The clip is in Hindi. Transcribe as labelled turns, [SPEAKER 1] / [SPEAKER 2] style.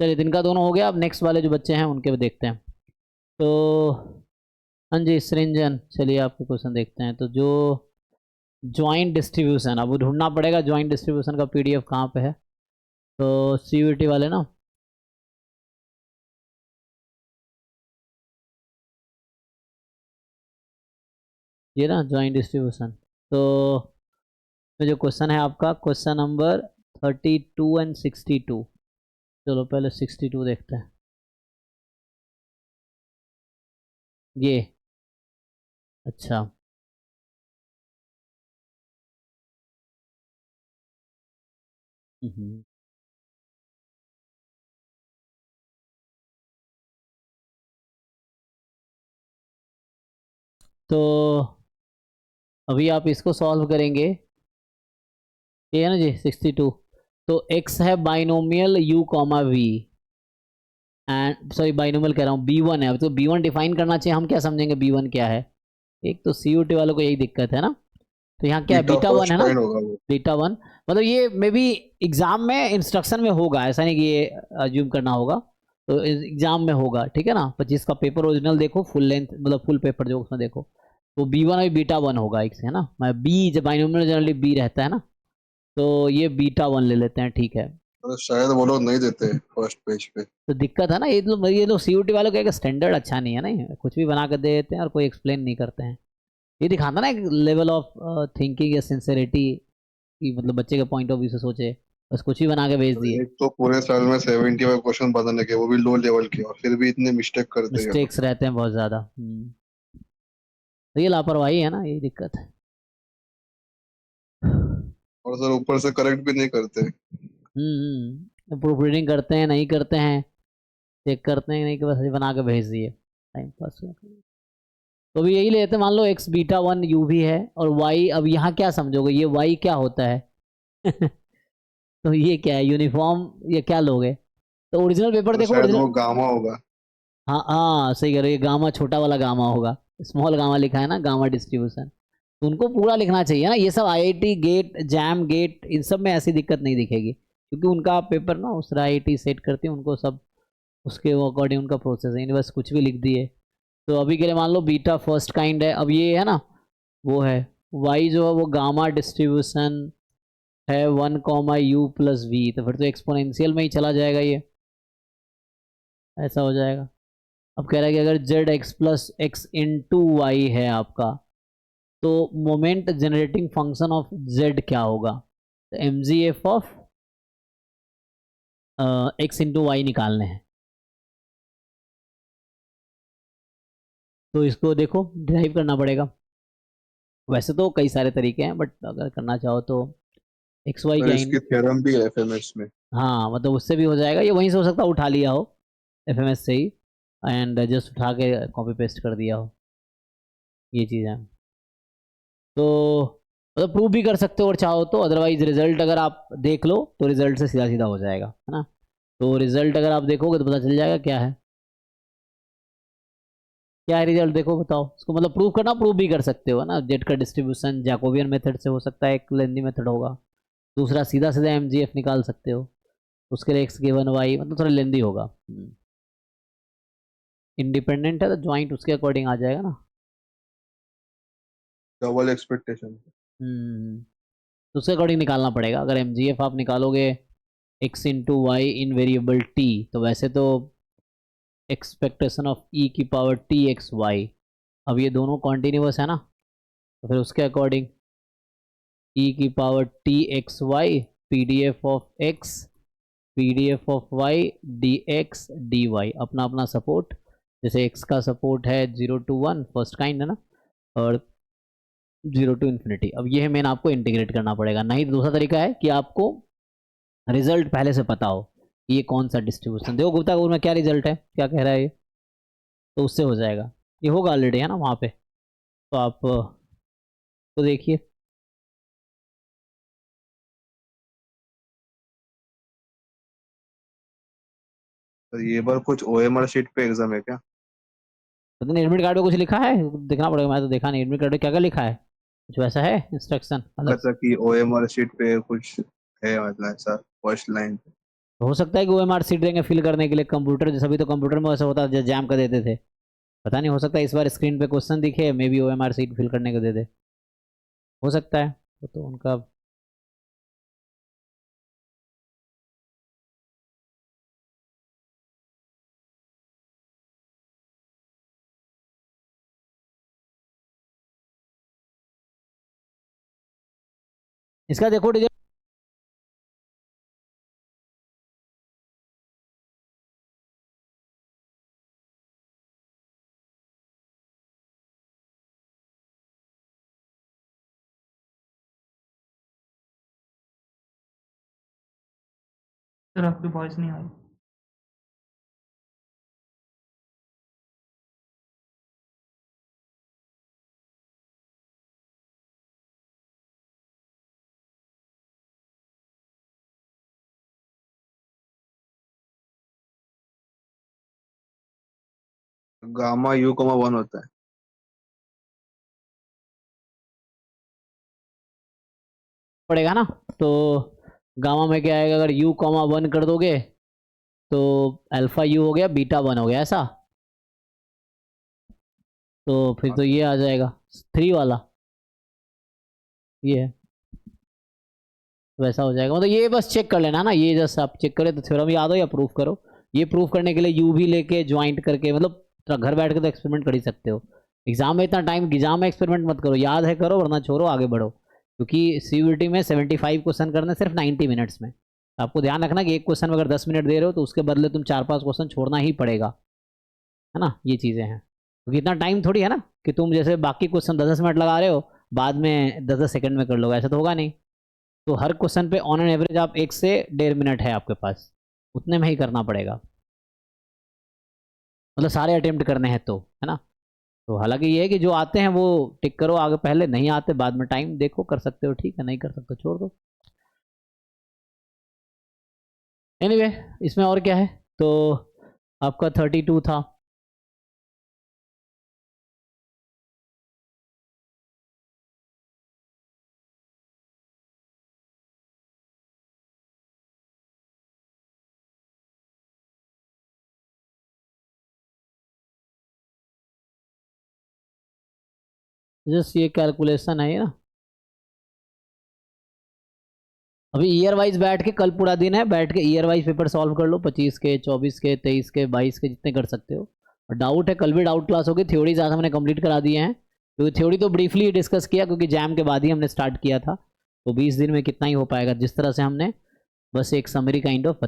[SPEAKER 1] चलिए दिन का दोनों हो गया, अब नेक्स्ट वाले जो बच्चे हैं उनके देखते हैं। तो हाँ जी सृंजन, चलिए आपके क्वेश्चन देखते हैं। तो जो ज्वाइंट डिस्ट्रीब्यूशन, अब वो ढूंढना पड़ेगा ज्वाइंट डिस्ट्रीब्यूशन का पीडीएफ कहाँ पे है। तो सीयूईटी वाले ना, ये ना ज्वाइंट डिस्ट्रीब्यूशन। तो जो क्वेश्चन है आपका, क्वेश्चन नंबर 32 एंड 62। चलो पहले 62 देखते हैं। ये अच्छा, हम्म, तो अभी आप इसको सॉल्व करेंगे। ये है ना जी 62। तो x है binomial u comma v, and sorry binomial कह रहा हूँ, b1 है। अब तो b1 डिफाइन करना चाहिए, हम क्या समझेंगे b1 क्या है। एक तो सीयूटी वालों को यही दिक्कत है ना। तो यहाँ क्या है,
[SPEAKER 2] बीटा
[SPEAKER 1] बीटा वन
[SPEAKER 2] फर्स्ट
[SPEAKER 1] है ना,
[SPEAKER 2] काइंड होगा वो।
[SPEAKER 1] Beta one. मतलब ये मे बी एग्जाम में इंस्ट्रक्शन में होगा, ऐसा नहीं कि ये अज्यूम करना होगा। तो एग्जाम में होगा, ठीक है ना। 25 का पेपर ओरिजिनल देखो, फुल लेंथ मतलब फुल पेपर जो उसमें देखो, तो b1 और बीटा वन होगा एक से, है ना। मैं बी जब बाइनोमियल जनरली बी रहता है ना, तो ये बीटा वन ले लेते हैं, ठीक है।
[SPEAKER 2] तो शायद वो लोग नहीं देते फर्स्ट पेज पे।
[SPEAKER 1] तो दिक्कत है ना, ये लोग सीयूटी वालों का एक स्टैंडर्ड अच्छा नहीं है ना, कुछ भी बना कर दे देते हैं और कोई एक्सप्लेन नहीं करते हैं। ये दिखाता ना एक लेवल ऑफ थिंकिंग या सिंसेरिटी, कि मतलब बच्चे के पॉइंट ऑफ व्यू से सोचे, बस कुछ भी बना के भेज दिए।
[SPEAKER 2] एक तो पूरे साल में 75 क्वेश्चन बनाने के, वो भी लो लेवल के, और फिर भी इतने मिस्टेक करते हैं ये लोग।
[SPEAKER 1] मिस्टेक्स रहते हैं बहुत ज़्यादा। तो ये लापरवाही है ना, यही दिक्कत है।
[SPEAKER 2] और सर ऊपर से करेक्ट भी नहीं करते।
[SPEAKER 1] प्रूफ रीडिंग करते हैं नहीं करते हैं, चेक करते हैं नहीं, कि बस ये बना के भेज दिए टाइम पास। तो अभी यही लेते हैं, मान लो एक्स बीटा वन यू भी है और वाई, अब यहाँ क्या समझोगे, ये वाई क्या होता है। तो ये क्या है, यूनिफॉर्म, ये क्या लोगे। तो ओरिजिनल पेपर
[SPEAKER 2] तो
[SPEAKER 1] देखो,
[SPEAKER 2] शायद
[SPEAKER 1] ओरिजिनल।
[SPEAKER 2] वो गामा होगा।
[SPEAKER 1] हाँ हाँ सही कह रहे हो, ये गामा छोटा वाला गामा होगा, स्मॉल गामा लिखा है ना, गामा डिस्ट्रीब्यूशन। तो उनको पूरा लिखना चाहिए ना, ये सब आईआईटी गेट जैम गेट इन सब में ऐसी दिक्कत नहीं दिखेगी, क्योंकि उनका पेपर ना उस आईआईटी सेट करती है उनको सब, उसके अकॉर्डिंग उनका प्रोसेस है, बस कुछ भी लिख दिए। तो अभी के लिए मान लो बीटा फर्स्ट काइंड है, अब ये है ना, वो है वाई जो है वो गामा डिस्ट्रीब्यूशन है 1 यू प्लस वी, तो फिर तो एक्सपोनेंशियल में ही चला जाएगा ये, ऐसा हो जाएगा। अब कह रहा है कि अगर Z X plus X into Y है आपका, तो moment generating function of Z क्या होगा। तो M G F of X into Y निकालने हैं। तो इसको देखो ड्राइव करना पड़ेगा। वैसे तो कई सारे तरीके हैं, बट अगर करना चाहो तो एक्स वाई
[SPEAKER 2] सर
[SPEAKER 1] क्या
[SPEAKER 2] इसकी
[SPEAKER 1] इन,
[SPEAKER 2] थ्योरम भी है एफएमएस में।
[SPEAKER 1] हाँ मतलब उससे भी हो जाएगा, ये वहीं से हो सकता है उठा लिया हो एफएमएस से ही, एंड जस्ट उठा के कॉपी पेस्ट कर दिया हो, ये चीज़ है। तो मतलब प्रूव भी कर सकते हो और चाहो तो, अदरवाइज रिजल्ट अगर आप देख लो तो रिजल्ट से सीधा सीधा हो जाएगा, है ना। तो रिजल्ट अगर आप देखोगे तो पता चल जाएगा क्या है, क्या है रिजल्ट, देखो बताओ इसको, मतलब प्रूव करना, प्रूव भी कर सकते हो ना। जेड का डिस्ट्रीब्यूशन जैकोबियन मेथड से हो सकता है, एक लेंदी मेथड होगा, दूसरा सीधा सीधा एमजीएफ निकाल सकते हो, उसके लिए एक्स गिवन वाई, मतलब थोड़ा लेंदी होगा। इंडिपेंडेंट है तो ज्वाइंट उसके अकॉर्डिंग आ जाएगा ना।
[SPEAKER 2] Double expectation.
[SPEAKER 1] तो उसके अकॉर्डिंग निकालना पड़ेगा। अगर एमजीएफ आप निकालोगे एक्स इंटू वाई इन वेरिएबल टी, तो वैसे तो एक्सपेक्टेशन ऑफ ई की पावर टी एक्स वाई, अब ये दोनों कॉन्टिन्यूस है ना, तो फिर उसके अकॉर्डिंग ई की power T X Y, P D F of X, P D F of Y, D X D Y, अपना अपना सपोर्ट। जैसे एक्स का सपोर्ट है 0 to 1 फर्स्ट काइंड है ना, और 0 to ∞। अब ये है मेन, आपको इंटीग्रेट करना पड़ेगा। नहीं तो दूसरा तरीका है कि आपको रिजल्ट पहले से पता हो कि ये कौन सा डिस्ट्रीब्यूशन, देखो गुप्ता में क्या रिजल्ट है, क्या कह रहा है ये, तो उससे हो जाएगा। ये होगा ऑलरेडी है ना वहाँ पे, तो आप तो देखिए।
[SPEAKER 2] तो ये बार कुछ ओएमआर शीट पे एग्जाम है क्या?
[SPEAKER 1] पता नहीं एडमिट कार्ड में कुछ लिखा है, देखना पड़ेगा, मैं तो देखा नहीं एडमिट कार्ड में क्या क्या लिखा है, कुछ वैसा है इंस्ट्रक्शन अलग से।
[SPEAKER 2] कहता कि ओएमआर शीट पे कुछ है, मतलब ऐसा फर्स्ट लाइन।
[SPEAKER 1] तो हो सकता है कि OMR सीट देंगे फिल करने के लिए कंप्यूटर, जैसे अभी तो कंप्यूटर में ऐसा होता है जैम कर देते थे, पता नहीं, हो सकता है इस बार स्क्रीन पे क्वेश्चन दिखे, maybe OMR sheet fill करने को दे दे, हो सकता है, वो तो उनका। इसका देखो डिटेल,
[SPEAKER 3] सर आपकी वॉइस नहीं आ रही।
[SPEAKER 2] गामा यू कॉमा 1 होता है।
[SPEAKER 1] पड़ेगा ना, तो गामा में क्या आएगा, अगर U,1 कर दोगे तो अल्फा U हो गया, बीटा 1 हो गया, ऐसा, तो फिर तो ये आ जाएगा 3 वाला, ये है, वैसा हो जाएगा। मतलब ये बस चेक कर लेना ना, ये जस्ट आप चेक करें तो थ्योरम याद हो या प्रूफ करो। ये प्रूफ करने के लिए यू भी लेके ज्वाइंट करके, मतलब घर बैठ के तो एक्सपेरिमेंट कर ही सकते हो। एग्जाम में इतना टाइम, एग्जाम में एक्सपेरिमेंट मत करो, याद है करो, वरना छोड़ो, आगे बढ़ो, क्योंकि CUET में 75 क्वेश्चन करने सिर्फ 90 मिनट्स में। आपको ध्यान रखना कि एक क्वेश्चन में अगर 10 मिनट दे रहे हो तो उसके बदले तुम 4-5 क्वेश्चन छोड़ना ही पड़ेगा, है ना, ये चीज़ें हैं। क्योंकि इतना टाइम थोड़ी है ना कि तुम जैसे बाकी क्वेश्चन 10-10 मिनट लगा रहे हो, बाद में 10-10 सेकंड में कर लोगे, ऐसा तो होगा नहीं। तो हर क्वेश्चन पे ऑन एन एवरेज आप 1 से 1.5 मिनट है आपके पास, उतने में ही करना पड़ेगा, मतलब सारे अटेम्प्ट करने हैं तो, है ना। तो हालांकि ये है कि जो आते हैं वो टिक करो आगे, पहले नहीं आते बाद में टाइम देखो, कर सकते हो ठीक है, नहीं कर सकते छोड़ दो। एनीवे इसमें और क्या है, तो आपका 32 था। जस्ट ये कैलकुलेशन है ये ना, अभी ईयर वाइज बैठ के, कल पूरा दिन है, बैठ के ईयर वाइज पेपर सॉल्व कर लो, 25 के, 24 के, 23 के, 22 के, जितने कर सकते हो। और डाउट है, कल भी डाउट क्लास होगी, थ्योरी ज़्यादा हमने कंप्लीट करा दिए हैं, क्योंकि थ्योरी तो ब्रीफली डिस्कस किया, क्योंकि जैम के बाद ही हमने स्टार्ट किया था, तो 20 दिन में कितना ही हो पाएगा, जिस तरह से हमने बस एक समरी काइंड ऑफ